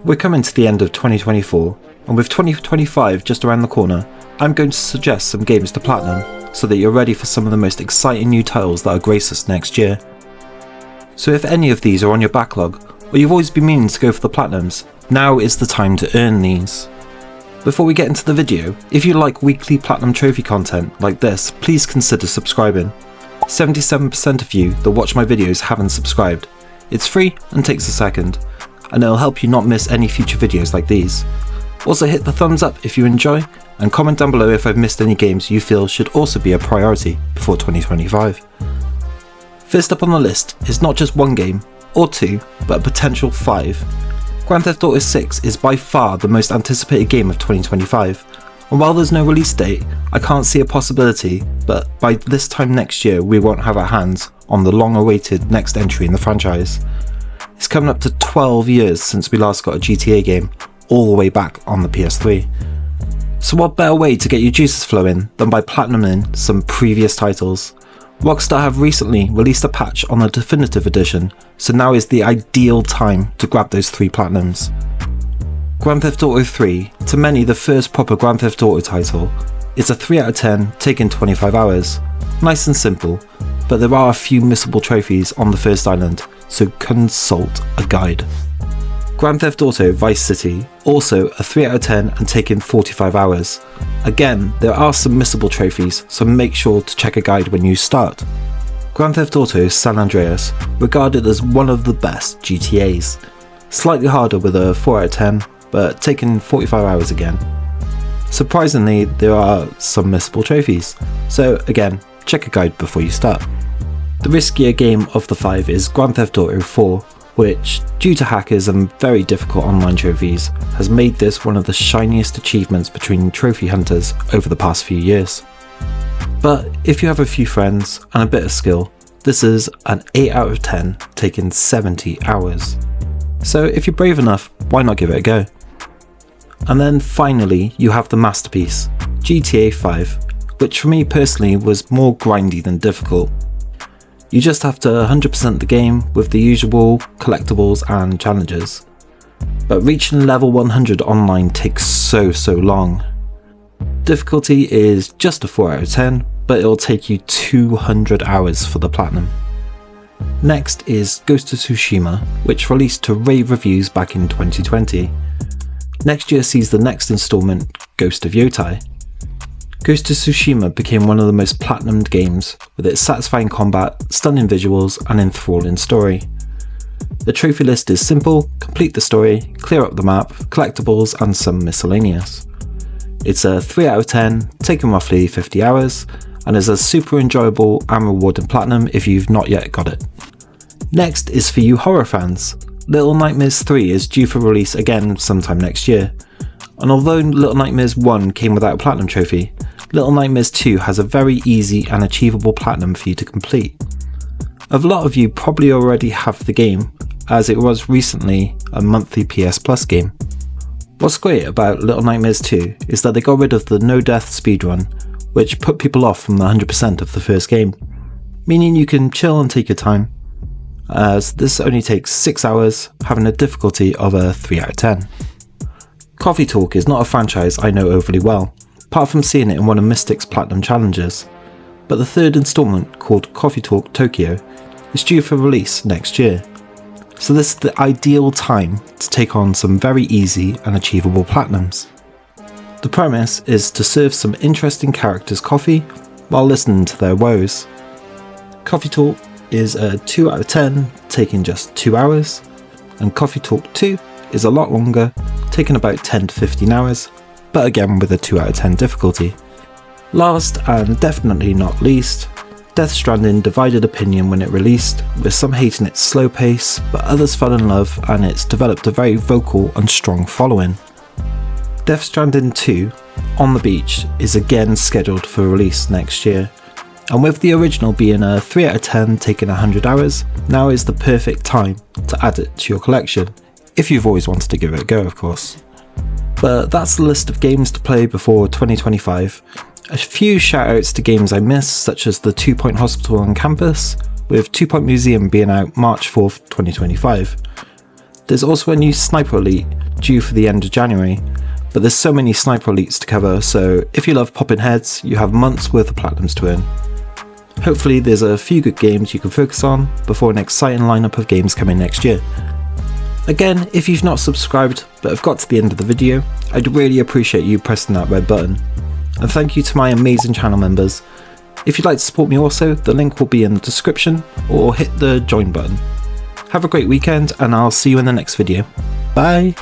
We're coming to the end of 2024, and with 2025 just around the corner, I'm going to suggest some games to platinum so that you're ready for some of the most exciting new titles that will grace us next year. So if any of these are on your backlog, or you've always been meaning to go for the platinums, now is the time to earn these. Before we get into the video, if you like weekly platinum trophy content like this, please consider subscribing. 77% of you that watch my videos haven't subscribed. It's free and takes a second, and it'll help you not miss any future videos like these. Also hit the thumbs up if you enjoy, and comment down below if I've missed any games you feel should also be a priority before 2025. First up on the list is not just one game, or two, but a potential 5. Grand Theft Auto 6 is by far the most anticipated game of 2025, and while there's no release date, I can't see a possibility, but by this time next year we won't have our hands on the long-awaited next entry in the franchise. It's coming up to 12 years since we last got a GTA game, all the way back on the PS3. So what better way to get your juices flowing than by platinuming some previous titles? Rockstar have recently released a patch on the Definitive Edition, so now is the ideal time to grab those 3 platinums. Grand Theft Auto 3, to many the first proper Grand Theft Auto title, it's a 3 out of 10 taking 25 hours. Nice and simple, but there are a few missable trophies on the first island, so consult a guide. Grand Theft Auto Vice City, also a 3 out of 10 and taking 45 hours. Again, there are some missable trophies, so make sure to check a guide when you start. Grand Theft Auto San Andreas, regarded as one of the best GTAs. Slightly harder with a 4 out of 10, but taking 45 hours again. Surprisingly, there are some missable trophies, so again, check a guide before you start. The riskier game of the 5 is Grand Theft Auto 4, which, due to hackers and very difficult online trophies, has made this one of the shiniest achievements between trophy hunters over the past few years. But if you have a few friends and a bit of skill, this is an 8 out of 10 taking 70 hours. So if you're brave enough, why not give it a go? And then finally you have the masterpiece, GTA 5, which for me personally was more grindy than difficult. You just have to 100% the game with the usual collectibles and challenges. But reaching level 100 online takes so long. Difficulty is just a 4 out of 10, but it'll take you 200 hours for the platinum. Next is Ghost of Tsushima, which released to rave reviews back in 2020. Next year sees the next installment, Ghost of Yotai. Ghost of Tsushima became one of the most platinumed games, with its satisfying combat, stunning visuals and enthralling story. The trophy list is simple: complete the story, clear up the map, collectibles and some miscellaneous. It's a 3 out of 10, taking roughly 50 hours, and is a super enjoyable and rewarding platinum if you've not yet got it. Next is for you horror fans. Little Nightmares 3 is due for release again sometime next year, and although Little Nightmares 1 came without a platinum trophy, Little Nightmares 2 has a very easy and achievable platinum for you to complete. A lot of you probably already have the game, as it was recently a monthly PS Plus game. What's great about Little Nightmares 2 is that they got rid of the no death speedrun, which put people off from the 100% of the first game, meaning you can chill and take your time, as this only takes 6 hours, having a difficulty of a 3 out of 10. Coffee Talk is not a franchise I know overly well, apart from seeing it in one of Mystic's Platinum Challenges, but the 3rd installment, called Coffee Talk Tokyo, is due for release next year. So this is the ideal time to take on some very easy and achievable platinums. The premise is to serve some interesting characters coffee while listening to their woes. Coffee Talk is a 2 out of 10, taking just 2 hours, and Coffee Talk 2 is a lot longer, taking about 10 to 15 hours, but again with a 2 out of 10 difficulty. Last and definitely not least, Death Stranding divided opinion when it released, with some hating its slow pace, but others fell in love and it's developed a very vocal and strong following. Death Stranding 2, On the Beach, is again scheduled for release next year, and with the original being a 3 out of 10 taking 100 hours, now is the perfect time to add it to your collection, if you've always wanted to give it a go of course. But that's the list of games to play before 2025. A few shoutouts to games I missed, such as the 2 Point Hospital on Campus, with 2 Point Museum being out March 4th, 2025. There's also a new Sniper Elite due for the end of January, but there's so many Sniper Elites to cover, so if you love popping heads, you have months worth of Platinums to earn. Hopefully there's a few good games you can focus on before an exciting lineup of games come in next year. Again, if you've not subscribed but have got to the end of the video, I'd really appreciate you pressing that red button. And thank you to my amazing channel members. If you'd like to support me also, the link will be in the description, or hit the join button. Have a great weekend and I'll see you in the next video. Bye!